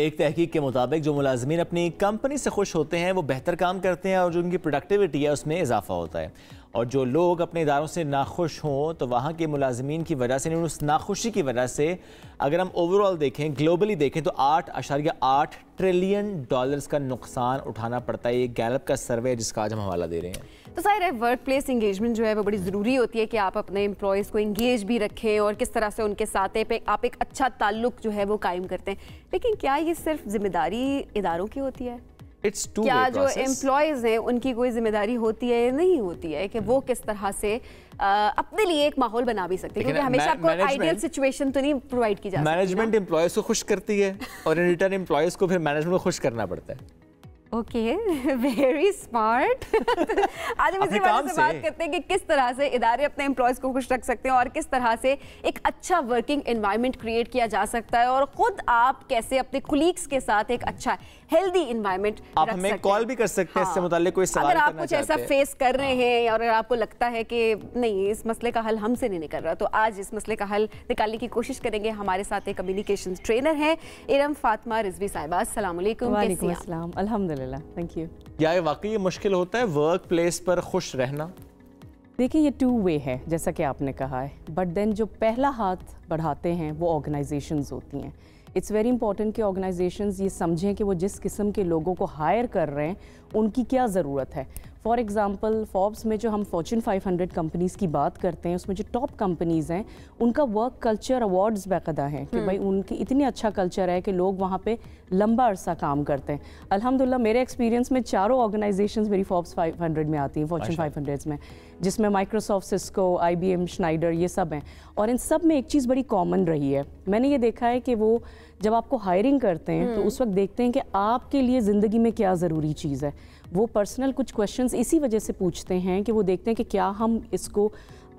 एक तहकीक के मुताबिक जो मुलाजमीन अपनी कंपनी से खुश होते हैं वो बेहतर काम करते हैं और जो उनकी प्रोडक्टिविटी है उसमें इजाफा होता है। और जो लोग अपने इदारों से नाखुश हों तो वहाँ के मुलाजमीन की वजह से, उस नाखुशी की वजह से अगर हम ओवरऑल देखें, ग्लोबली देखें तो 8.8 ट्रिलियन डॉलर्स का नुकसान उठाना पड़ता है। ये गैलप का सर्वे है जिसका आज हम हवाला दे रहे हैं। तो ज़ाहिर है वर्क प्लेस इंगेजमेंट जो है वो बड़ी ज़रूरी होती है कि आप अपने एम्प्लॉयज़ को इंगेज भी रखें और किस तरह से उनके साथ आप एक अच्छा ताल्लुक जो है वो कायम करते हैं। लेकिन क्या ये सिर्फ जिम्मेदारी इदारों की होती है? क्या जो एम्प्लॉयज़ हैं उनकी कोई जिम्मेदारी होती है या नहीं होती है कि वो किस तरह से अपने लिए एक माहौल बना भी सकते हैं? क्योंकि हमेशा आपको आइडियल सिचुएशन तो नहीं प्रोवाइड की जा सकती। मैनेजमेंट एम्प्लॉयज़ को खुश करती है और इन रिटर्न एम्प्लॉयज़ को फिर मैनेजमेंट को खुश करना पड़ता है। Okay, very smart. आज हम इसी बारे से बात करते हैं कि किस तरह से इदारे अपने एम्प्लॉयज को खुश रख सकते हैं और किस तरह से एक अच्छा वर्किंग एनवायरनमेंट क्रिएट किया जा सकता है और खुद आप कैसे अपने कुलीग्स के साथ एक अच्छा हेल्दी एनवायरनमेंट आप हमें कॉल भी कर सकते हैं। इससे मुताल्लिक कोई सवाल अगर आप कुछ ऐसा फेस कर रहे हैं और अगर आपको लगता है कि नहीं इस मसले का हल हमसे नहीं निकल रहा, तो आज इस मसले का हल निकालने की कोशिश करेंगे। हमारे साथ एक कम्युनिकेशन ट्रेनर हैं इरम फातिमा रिजवी साहिबा। अस्सलाम वालेकुम। वालेकुम अस्सलाम, अल्हम्दुलिल्लाह, थैंक यू। क्या ये वाकई मुश्किल होता है वर्क प्लेस पर खुश रहना? देखिए ये 2 वे है जैसा कि आपने कहा है, बट देन जो पहला हाथ बढ़ाते हैं वो ऑर्गेनाइजेशंस होती हैं। इट्स वेरी इंपॉर्टेंट कि ऑर्गेनाइजेशंस ये समझें कि वो जिस किस्म के लोगों को हायर कर रहे हैं उनकी क्या ज़रूरत है। फॉर एग्ज़ाम्पल फोर्ब्स में जो हम फॉर्च्यून 500 कंपनीज़ की बात करते हैं उसमें जो टॉप कंपनीज़ हैं उनका वर्क कल्चर अवार्ड्स बाकायदा हैं कि भाई उनकी इतनी अच्छा कल्चर है कि लोग वहाँ पे लंबा अरसा काम करते हैं। अल्हम्दुलिल्लाह मेरे एक्सपीरियंस में 4 ऑर्गेनाइजेशंस मेरी फोर्ब्स 500 में आती हैं, फॉर्च्यून 500 में, जिसमें माइक्रोसॉफ्ट, सिस्को, IBM, श्नाइडर, ये सब हैं। और इन सब में एक चीज़ बड़ी कॉमन रही है, मैंने ये देखा है कि वो जब आपको हायरिंग करते हैं तो उस वक्त देखते हैं कि आपके लिए ज़िंदगी में क्या ज़रूरी चीज़ है। वो पर्सनल कुछ क्वेश्चंस इसी वजह से पूछते हैं कि वो देखते हैं कि क्या हम इसको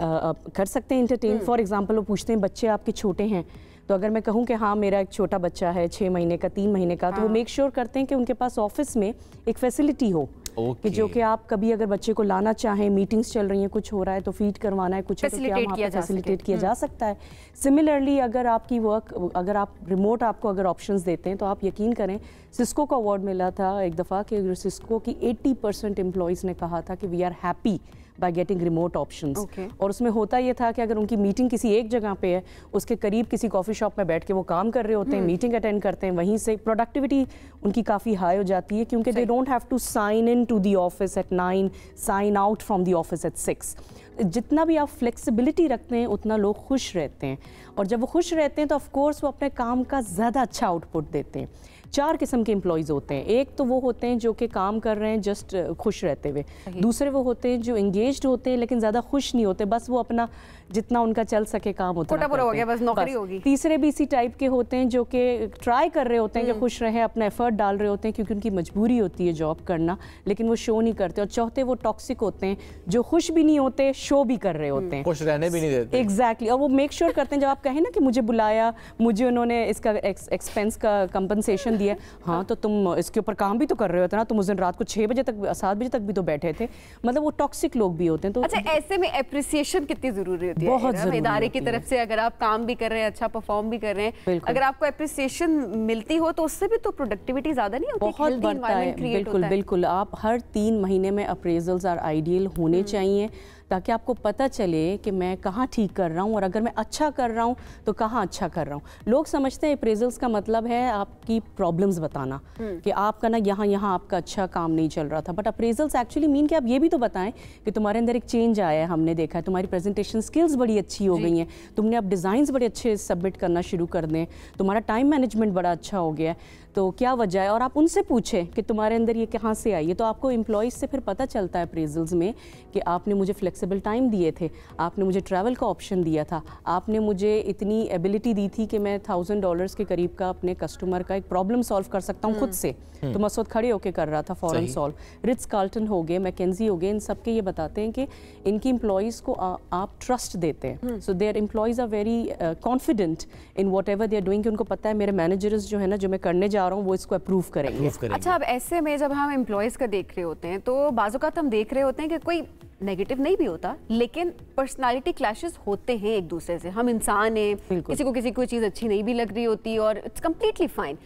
कर सकते हैं इंटरटेन। फॉर एग्जांपल वो पूछते हैं बच्चे आपके छोटे हैं, तो अगर मैं कहूँ कि हाँ मेरा एक छोटा बच्चा है 6 महीने का, 3 महीने का, तो वो मेक श्योर करते हैं कि उनके पास ऑफिस में एक फैसिलिटी हो कि जो कि आप कभी अगर बच्चे को लाना चाहें, मीटिंग्स चल रही हैं, कुछ हो रहा है तो फीड करवाना है, कुछ है तो क्या वहाँ पे फैसिलिटेट किया जा सकता है। सिमिलरली अगर आपकी अगर आप रिमोट आपको अगर ऑप्शंस देते हैं तो आप यकीन करें, सिस्को को अवार्ड मिला था एक दफ़ा कि सिस्को की 80% एम्प्लॉयज़ ने कहा था कि we are happy by getting remote options. और उसमें होता ये था कि अगर उनकी मीटिंग किसी एक जगह पे है, उसके करीब किसी कॉफ़ी शॉप में बैठ के वो काम कर रहे होते हैं, मीटिंग अटेंड करते हैं, वहीं से प्रोडक्टिविटी उनकी काफ़ी हाई हो जाती है क्योंकि they don't have to sign in to the office at 9, sign out from the office at 6। जितना भी आप फ्लेक्सिबिलिटी रखते हैं उतना लोग खुश रहते हैं और जब वो खुश रहते हैं तो ऑफ कोर्स वो अपने काम का ज़्यादा अच्छा आउटपुट देते हैं। 4 किस्म के एम्प्लॉयज़ होते हैं। एक तो वो होते हैं जो कि काम कर रहे हैं जस्ट खुश रहते हुए, दूसरे वो होते हैं जो इंगेज्ड होते हैं लेकिन ज़्यादा खुश नहीं होते, बस वो अपना जितना उनका चल सके काम होता है, हो गया, बस नौकरी होगी। तीसरे भी इसी टाइप के होते हैं जो कि ट्राई कर रहे होते हैं कि खुश रहें, अपना एफर्ट डाल रहे होते हैं क्योंकि उनकी मजबूरी होती है जॉब करना, लेकिन वो शो नहीं करते। और चौथे वो टॉक्सिक होते हैं जो खुश भी नहीं होते, शो भी कर रहे होते हैं, खुश रहने भी नहीं देते। एग्जैक्टली। और वो मेक श्योर करते हैं जब आप कहें ना कि मुझे बुलाया, मुझे उन्होंने इसका एक्सपेंस का कंपनसेशन दिया, हाँ तो तुम इसके ऊपर काम भी तो कर रहे होते ना, तुम उस दिन रात को 6 बजे तक 7 बजे तक भी तो बैठे थे। मतलब वो टॉक्सिक लोग भी होते हैं। तो अच्छा, ऐसे में एप्रिसिएशन कितनी जरूरी होती है? बहुत जरूरी इदारे की तरफ से अगर आप काम भी कर रहे हैं, अच्छा परफॉर्म भी कर रहे हैं, अगर आपको एप्रिसिएशन मिलती हो तो उससे भी तो प्रोडक्टिविटी ज्यादा नहीं होती, बहुत बढ़ता है। बिल्कुल बिल्कुल, आप हर 3 महीने में अप्रेजल्स आर आइडियल होने चाहिए ताकि आपको पता चले कि मैं कहाँ ठीक कर रहा हूँ और अगर मैं अच्छा कर रहा हूँ तो कहाँ अच्छा कर रहा हूँ। लोग समझते हैं अप्रेजल्स का मतलब है आपकी प्रॉब्लम्स बताना कि आपका ना यहाँ आपका अच्छा काम नहीं चल रहा था, बट अप्रेजल्स एक्चुअली मीन कि आप ये भी तो बताएं कि तुम्हारे अंदर एक चेंज आया है, हमने देखा है तुम्हारी प्रेजेंटेशन स्किल्स बड़ी अच्छी हो गई हैं, तुमने अब डिज़ाइंस बड़े अच्छे सबमिट करना शुरू कर दें, तुम्हारा टाइम मैनेजमेंट बड़ा अच्छा हो गया है, तो क्या वजह है। और आप उनसे पूछें कि तुम्हारे अंदर ये कहाँ से आई है, तो आपको एम्प्लॉयज़ से फिर पता चलता है अप्रेजल्स में कि आपने मुझे फ्लेक्सिबल टाइम दिए थे, आपने मुझे ट्रैवल का ऑप्शन दिया था, आपने मुझे इतनी एबिलिटी दी थी कि मैं $1000 के करीब का अपने कस्टमर का एक प्रॉब्लम सॉल्व कर सकता हूँ खुद से, तो मैं उस वक्त खड़े होकर कर रहा था, फॉरन सॉल्व। रिट्स कार्ल्टन हो गए, मैकेंजी हो गए, इन सब के ये बताते हैं कि इनकी एम्प्लॉयज़ को आप ट्रस्ट देते हैं, so their employees are very confident in whatever they are doing, कि उनको पता है मेरे मैनेजर्स जो है ना, जो मैं करने जा रहा हूँ वो इसको अप्रूव करेंगे। अच्छा, अब ऐसे में जब हम एम्प्लॉयज़ का देख रहे होते हैं तो बाज़ औक़ात हम देख रहे होते हैं कि कोई नेगेटिव नहीं भी होता, लेकिन पर्सनालिटी क्लैशेस होते हैं एक दूसरे से। हम इंसान हैं, किसी को कोई चीज़ अच्छी नहीं भी लग रही होती और इट्स कम्प्लीटली फाइन।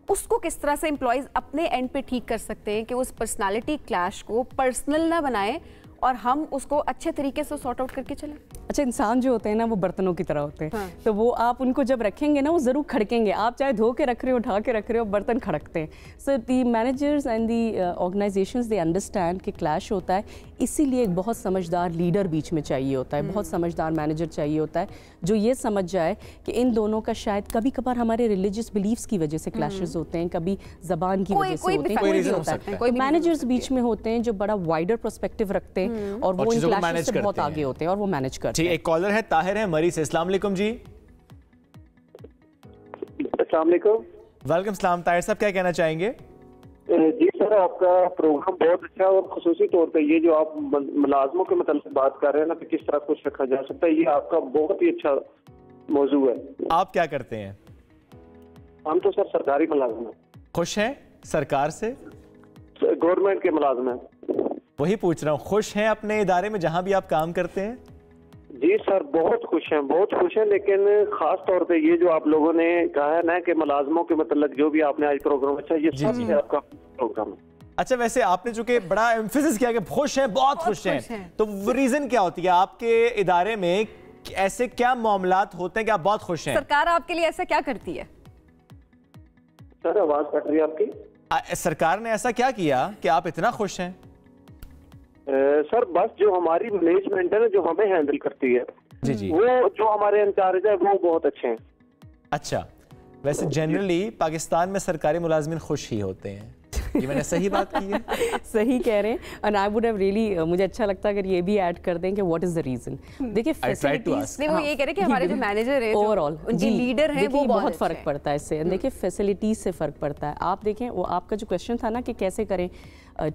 उसको किस तरह से एम्प्लॉयज़ अपने एंड पे ठीक कर सकते हैं कि उस पर्सनालिटी क्लैश को पर्सनल ना बनाए और हम उसको अच्छे तरीके से सॉर्ट आउट करके चलें? अच्छा, इंसान जो होते हैं ना वो बर्तनों की तरह होते हैं। हाँ। तो वो आप उनको जब रखेंगे ना वो ज़रूर खड़केंगे, आप चाहे धो के रख रहे हो, उठा के रख रहे हो, बर्तन खड़कते हैं। So the managers and the organizations they understand कि क्लैश होता है, इसीलिए एक बहुत समझदार लीडर बीच में चाहिए होता है, बहुत समझदार मैनेजर चाहिए होता है जो ये समझ जाए कि इन दोनों का शायद कभी कभार हमारे रिलीजियस बिलीव्स की वजह से क्लैशेस होते हैं, कभी ज़बान की वजह से होते हैं, कोई भी होता है। तो मैनेजर्स बीच में होते हैं जो बड़ा वाइडर पर्सपेक्टिव रखते हैं और वो इन क्लैशेस से बहुत आगे होते हैं और वो मैनेज करते हैं। एक कॉलर है, ताहिर है मरी से। अस्सलाम वालेकुम जी। अस्सलाम वालेकुम। वेलकम सलाम। ताहिर साहब क्या कहना चाहेंगे? जी सर, आपका प्रोग्राम बहुत अच्छा है और खुसूसी तौर पे ये जो आप मुलाजमों के मतलब बात कर रहे हैं ना कि किस तरह कुछ रखा जा सकता है, ये आपका बहुत ही अच्छा मौजू है। आप क्या करते हैं? हम तो सर सरकारी मुलाजिम हैं। खुश हैं सरकार से? गवर्नमेंट के मुलाजिम हैं। वही पूछ रहा हूँ, खुश हैं अपने इदारे में जहाँ भी आप काम करते हैं? जी सर, बहुत खुश हैं, बहुत खुश हैं। लेकिन खास तौर पे ये जो आप लोगों ने कहा है ना कि मुलाजमों के मतलब जो भी आपने आज प्रोग्राम अच्छा, ये सबसे आपका प्रोग्राम है। अच्छा, वैसे आपने चूंकि बड़ा एम्फेसिस किया कि खुश हैं, बहुत खुश हैं, तो वो रीजन क्या होती है आपके इदारे में? ऐसे क्या मामलात होते हैं कि आप बहुत खुश हैं? सरकार आपके लिए ऐसा क्या करती है? सर आवाज कट रही है आपकी। सरकार ने ऐसा क्या किया कि आप इतना खुश हैं? सर बस जो हमारी मैनेजमेंट है ना, जो हमें हैंडल करती है, जी जी, वो जो हमारे इंचार्ज है वो बहुत अच्छे हैं। अच्छा, वैसे जनरली पाकिस्तान में सरकारी मुलाजमिन खुश ही होते हैं, ये मैंने सही बात की है? सही कह रहे हैं। And I would have really, मुझे अच्छा लगता है अगर ये भी ऐड कर दें कि व्हाट इज द रीजन। देखिए फैसिलिटीज, नहीं वो ये कह रहे हैं कि हमारे जो मैनेजर हैं, ओवरऑल उनके लीडर हैं, वो बहुत फर्क पड़ता है इससे। देखिए फैसिलिटीज से फर्क पड़ता है। आप देखें वो आपका जो क्वेश्चन था ना कि कैसे करें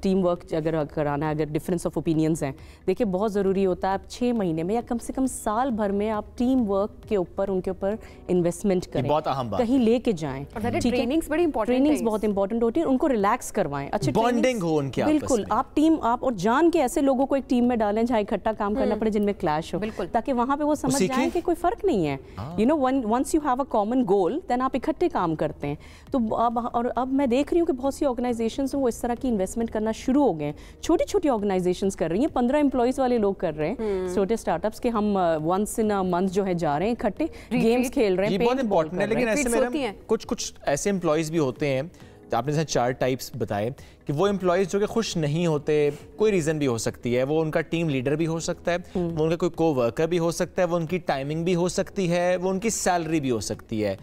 टीम वर्क अगर कराना है, अगर डिफरेंस ऑफ ओपिनियंस हैं, देखिए बहुत ज़रूरी होता है आप 6 महीने में या कम से कम साल भर में आप टीम वर्क के ऊपर उनके ऊपर इन्वेस्टमेंट करें, बहुत अहम बात, कहीं लेके जाएं। ट्रेनिंग्स बड़ी इंपॉर्टेंट, ट्रेनिंग्स बहुत इंपॉर्टेंट होती है, उनको रिलैक्स करवाएं, अच्छे बॉन्डिंग हो उनके आपस में। बिल्कुल, आप टीम आप और जान के ऐसे लोगों को एक टीम में डालें जहाँ इकट्ठा काम करना पड़े, जिनमें क्लैश हो, ताकि वहाँ पे वो समझ जाएं कि कोई फर्क नहीं है। You know, once you have a common goal then आप इकट्ठे काम करते हैं। तो अब मैं देख रही हूँ कि बहुत सी ऑर्गेनाइजेशंस वो इस तरह की इन्वेस्टमेंट करना शुरू हो गए। छोटी छोटी ऑर्गेनाइजेशंस कर रही हैं, 15 एम्प्लॉइज वाले लोग कर रहे हैं, छोटे स्टार्टअप्स के हम वंस इन अ मंथ जो है जा रहे हैं इकट्ठे, गेम्स खेल रहे हैं, बहुत इंपॉर्टेंट है। लेकिन ऐसे में कुछ ऐसे एम्प्लॉइज भी होते हैं, आपने जैसे 4 टाइप्स बताए कि वो एम्प्लॉइज जो कि खुश नहीं होते, कोई रीज़न भी हो सकती है, वो उनका टीम लीडर भी हो सकता है, वो उनका कोई को-वर्कर भी हो सकता है, वो उनकी टाइमिंग भी हो सकती है, वो उनकी सैलरी भी हो सकती है,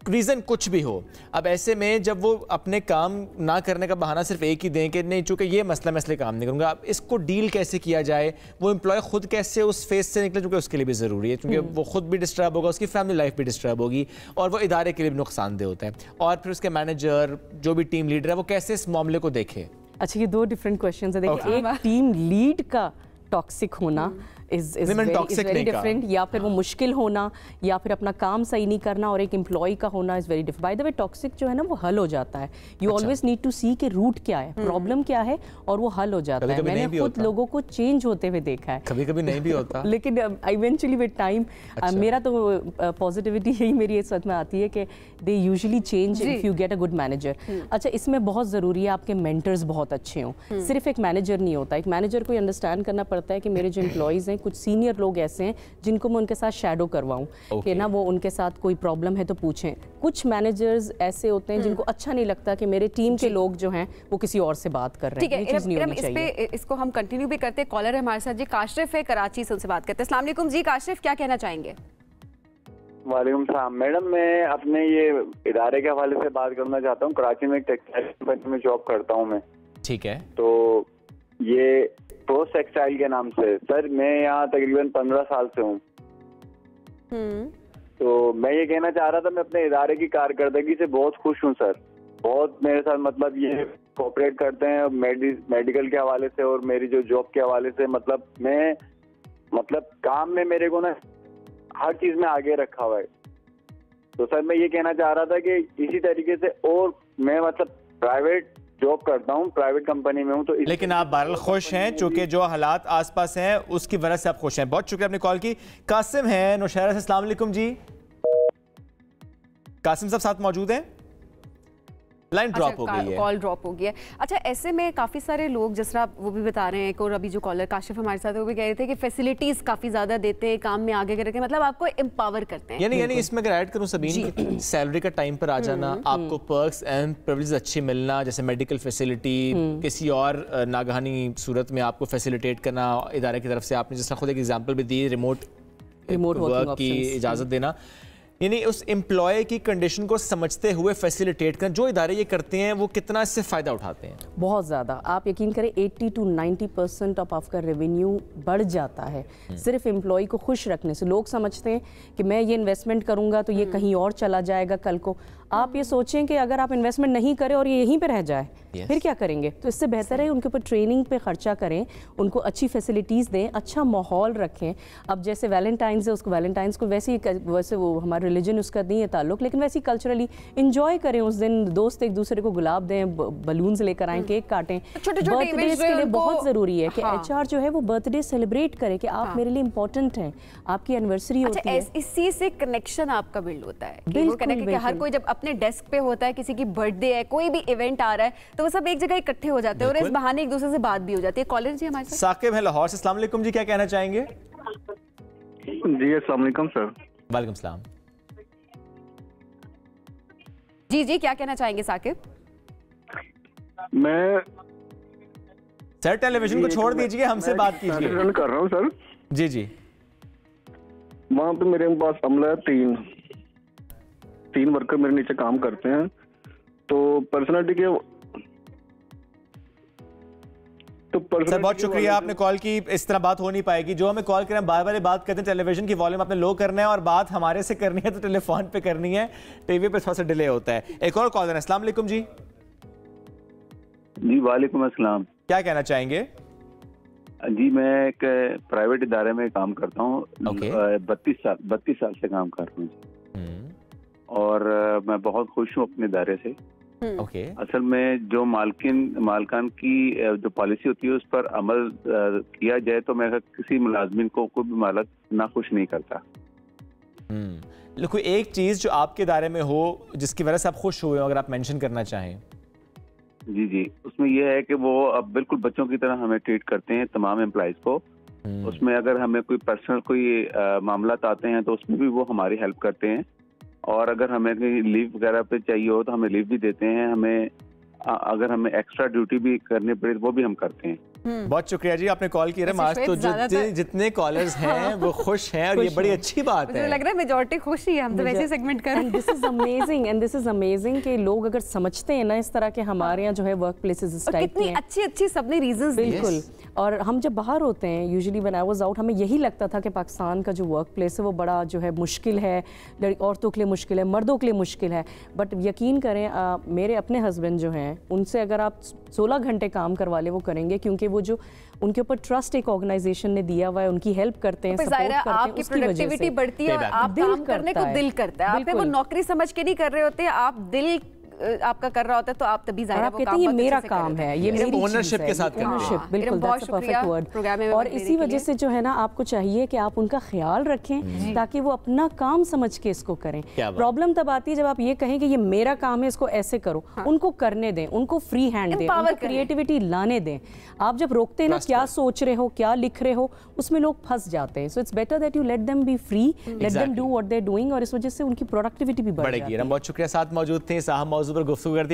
रीज़न कुछ भी हो। अब ऐसे में जब वो अपने काम ना करने का बहाना सिर्फ एक ही दें कि नहीं चूँकि ये मसला मैं इसलिए काम नहीं करूँगा, अब इसको डील कैसे किया जाए? वो एम्प्लॉय खुद कैसे उस फेज से निकले, चूँकि उसके लिए भी ज़रूरी है, क्योंकि वो खुद भी डिस्टर्ब होगा, उसकी फैमिली लाइफ भी डिस्टर्ब होगी और वो इदारे के लिए भी नुकसानदेह होता है। और फिर उसके मैनेजर जो भी टीम लीडर है वो कैसे इस मामले को देखे? अच्छा, ये 2 डिफरेंट क्वेश्चन है। देखिए एक टीम लीड का टॉक्सिक होना इज वेरी डिफरेंट, या फिर वो मुश्किल होना या फिर अपना काम सही नहीं करना, और एक एम्प्लॉय का होना is very different. By the way toxic जो है ना वो हल हो जाता है। यू ऑलवेज नीड टू सी के रूट क्या है, प्रॉब्लम क्या है, और वो हल हो जाता है। मैंने खुद लोगों को चेंज होते हुए देखा है, कभी कभी नहीं भी होता लेकिन इवेंचुअली विद टाइम मेरा तो पॉजिटिविटी यही मेरी इस वक्त में आती है कि they usually change if you get a good manager. अच्छा, इसमें बहुत ज़रूरी है आपके मेंटर्स बहुत अच्छे हों, सिर्फ एक मैनेजर नहीं होता। एक मैनेजर को अंडरस्टैंड करना पड़ता है कि मेरे जो एम्प्लॉयज़ हैं, कुछ सीनियर लोग ऐसे हैं जिनको मैं उनके साथ शैडो करवाऊं कि ना वो उनके साथ कोई प्रॉब्लम है तो पूछें। कुछ मैनेजर्स ऐसे होते हैं जिनको अच्छा नहीं लगता कि मेरे टीम के लोग जो हैं वो किसी और से बात कर रहे हैं। ठीक है, इसको हम कंटिन्यू भी करते हैं। कॉलर है हमारे साथ जी, काशिफ है कराची से, उनसे बात करते हैं। अस्सलाम वालेकुम जी काशिफ, क्या कहना चाहेंगे? वालेकुम सलाम मैडम, मैं अपने ये इदारे के हवाले से बात करना चाहता हूँ। कराची में एक टेक्सटाइल कंपनी में जॉब करता हूँ मैं। ठीक है। तो ये पोस्ट टेक्सटाइल के नाम से, सर मैं यहाँ तकरीबन 15 साल से हूँ। तो मैं ये कहना चाह रहा था, मैं अपने इदारे की कारकर्दगी से बहुत खुश हूँ सर। बहुत मेरे साथ मतलब ये कोऑपरेट करते हैं मेडिकल के हवाले से और मेरी जो जॉब के हवाले से। मतलब मैं काम में मेरे को ना हर चीज में आगे रखा हुआ है। तो सर मैं ये कहना चाह रहा था कि इसी तरीके से, और मैं मतलब प्राइवेट जॉब करता हूँ, प्राइवेट कंपनी में हूँ, तो लेकिन आप बहरहाल खुश हैं चूंकि जो हालात आसपास हैं उसकी वजह से आप खुश हैं। बहुत शुक्रिया आपने कॉल की। कासिम है नौशहरा से, अस्सलाम वालेकुम जी। कासिम साहब साथ मौजूद हैं? लाइन ड्रॉप हो गई है, कॉल ड्रॉप हो गया है। अच्छा, ऐसे में काफ़ी सारे लोग, जिस तरह आप वो भी बता रहे हैं, और अभी जो कॉलर काशिफ हमारे साथ है वो भी कह रहे थे कि फैसिलिटीज़ काफ़ी ज़्यादा देते हैं, काम में आगे करके, मतलब आपको एम्पावर करते हैं। यानी इसमें अगर ऐड करूं सबीन, सैलरी का टाइम पर आ जाना, आपको पर्क्स एंड प्रिविलेजेस अच्छे मिलना, जैसे मेडिकल फैसिलिटी, किसी और नागहानी सूरत में आपको फैसिलिटेट करना इदारे की तरफ से, आपने जिस तरह खुद एक एग्जांपल भी दी, रिमोट वर्क की इजाज़त देना, यानी उस एम्प्लॉय की कंडीशन को समझते हुए फैसिलिटेट कर जो इदारे ये करते हैं वो कितना इससे फ़ायदा उठाते हैं? बहुत ज़्यादा। आप यकीन करें 80 to 90% ऑफ आपका रेवेन्यू बढ़ जाता है सिर्फ एम्प्लॉय को खुश रखने से। लोग समझते हैं कि मैं ये इन्वेस्टमेंट करूंगा तो ये कहीं और चला जाएगा कल को। आप ये सोचें कि अगर आप इन्वेस्टमेंट नहीं करें और ये यहीं पे रह जाए, फिर क्या करेंगे? तो इससे बेहतर है उनके ऊपर ट्रेनिंग पे खर्चा करें, उनको अच्छी फैसिलिटीज़ दें, अच्छा माहौल रखें। अब जैसे वैलेंटाइंस है, उसको वैलेंटाइंस को वैसे वो हमारा रिलीजन उसका नहीं है ताल्लुक, लेकिन वैसे ही कल्चरली इंजॉय करें उस दिन। दोस्त एक दूसरे को गुलाब दें, बलून्स लेकर आएँ, केक काटें। बर्थडे के लिए बहुत ज़रूरी है कि HR जो है वो बर्थडे सेलिब्रेट करे कि आप मेरे लिए इंपॉर्टेंट हैं, आपकी एनिवर्सरी होती है। इसी से कनेक्शन आपका बिल्ड होता है। बिल्कुल, हर कोई जब अपने डेस्क पे होता है, किसी की बर्थडे है, कोई भी इवेंट आ रहा है, तो वो सब एक जगह इकट्ठे हो जाते हैं और इस बहाने एक दूसरे से बात भी हो जाती है। कॉलर जी हमारे साथ साकिब है लाहौर से। अस्सलाम वालेकुम जी, क्या कहना चाहेंगे? जी अस्सलाम वालेकुम सर। वालेकुम सलाम। जी क्या कहना चाहेंगे साकिब? मैं सर टेलीविजन को छोड़ दीजिए, हमसे बात कीजिए। रन कर रहा हूँ सर। जी वहाँ पे मेरे पास अमला है, तीन वर्कर मेरे नीचे काम करते हैं। तो पर्सनालिटी के सर बहुत शुक्रिया आपने कॉल की। इस तरह बात हो नहीं पाएगी। जो हमें कॉल करें बार बार बात करते हैं, टेलीविजन की वॉल्यूम आपने लो करना है और बात हमारे से करनी है तो टेलीफोन पे करनी है, टीवी पे थोड़ा सा डिले होता है। एक और कॉलर है। अस्सलाम वालेकुम जी। जी वालेकुम अस्सलाम। क्या कहना चाहेंगे? जी मैं एक प्राइवेट इदारे में काम करता हूँ। 32 साल से काम कर रहा हूँ और मैं बहुत खुश हूँ अपने इदारे से। असल में जो मालकान की जो पॉलिसी होती है उस पर अमल किया जाए तो मैं किसी मुलाजमिन को कोई भी मालिक नाखुश नहीं करता। कोई एक चीज जो आपके दायरे में हो जिसकी वजह से आप खुश हुए हो, अगर आप मेंशन करना चाहें? जी उसमें यह है कि वो अब बिल्कुल बच्चों की तरह हमें ट्रीट करते हैं, तमाम एम्प्लॉइज को। उसमें अगर हमें कोई पर्सनल कोई मामला आते हैं तो उसमें भी वो हमारी हेल्प करते हैं, और अगर हमें लीव वगैरह पे चाहिए हो तो हमें लीव भी देते हैं। हमें अगर हमें एक्स्ट्रा ड्यूटी भी करनी पड़े वो भी हम करते हैं। बहुत शुक्रिया जी, आपने कॉल किया। आज तो जितने कॉलर्स हैं वो खुश हैं और ये बड़ी अच्छी बात है। मुझे लग रहा है मेजॉरिटी खुश ही है। हम तो वैसे सेगमेंट कर रहे हैं। दिस इज अमेजिंग कि लोग अगर समझते हैं ना इस तरह के हमारे यहाँ जो है वर्क प्लेसेस इस टाइप की हैं, अच्छी सबने रीजंस। बिल्कुल। और हम जब बाहर होते हैं, usually when I was out, हमें यही लगता था कि पाकिस्तान का जो वर्क प्लेस है वो बड़ा जो है मुश्किल है, औरतों के लिए मुश्किल है, मर्दों के लिए मुश्किल है। बट यकीन करें मेरे अपने हस्बैंड जो हैं उनसे अगर आप 16 घंटे काम करवा ले वो करेंगे, क्योंकि वो जो उनके ऊपर ट्रस्ट एक ऑर्गेनाइजेशन ने दिया हुआ है, उनकी हेल्प करते हैं, सपोर्ट करते हैं, आपकी प्रोडक्टिविटी बढ़ती है और आप काम करने को दिल करता है। आप वो नौकरी समझ के नहीं कर रहे होते, आप दिल आपका कर रहा होता है तो आप तभी जाहिर है वो काम ये मेरा काम है, ये मेरी ओनरशिप के साथ करते हैं। बिल्कुल, दैट्स अ परफेक्ट वर्ड। और इसी वजह से जो है ना आपको चाहिए कि आप उनका ख्याल रखें ताकि वो अपना काम समझ के इसको करें। प्रॉब्लम तब आती है जब आप ये कहें कि ये मेरा काम है, इसको ऐसे करो। उनको करने दें, उनको फ्री हैंड दें, उनको क्रिएटिविटी लाने दें। आप जब रोकते हैं ना क्या सोच रहे हो, क्या लिख रहे हो, उसमें लोग फंस जाते हैं। So it's better that you let them be free, let them do what they are doing, और इस वजह से उनकी प्रोडक्टिविटी भी बढ़ेगी। बहुत शुक्रिया, साथ मौजूद थे, साहब मौजूद पर गुफ्तगू करती।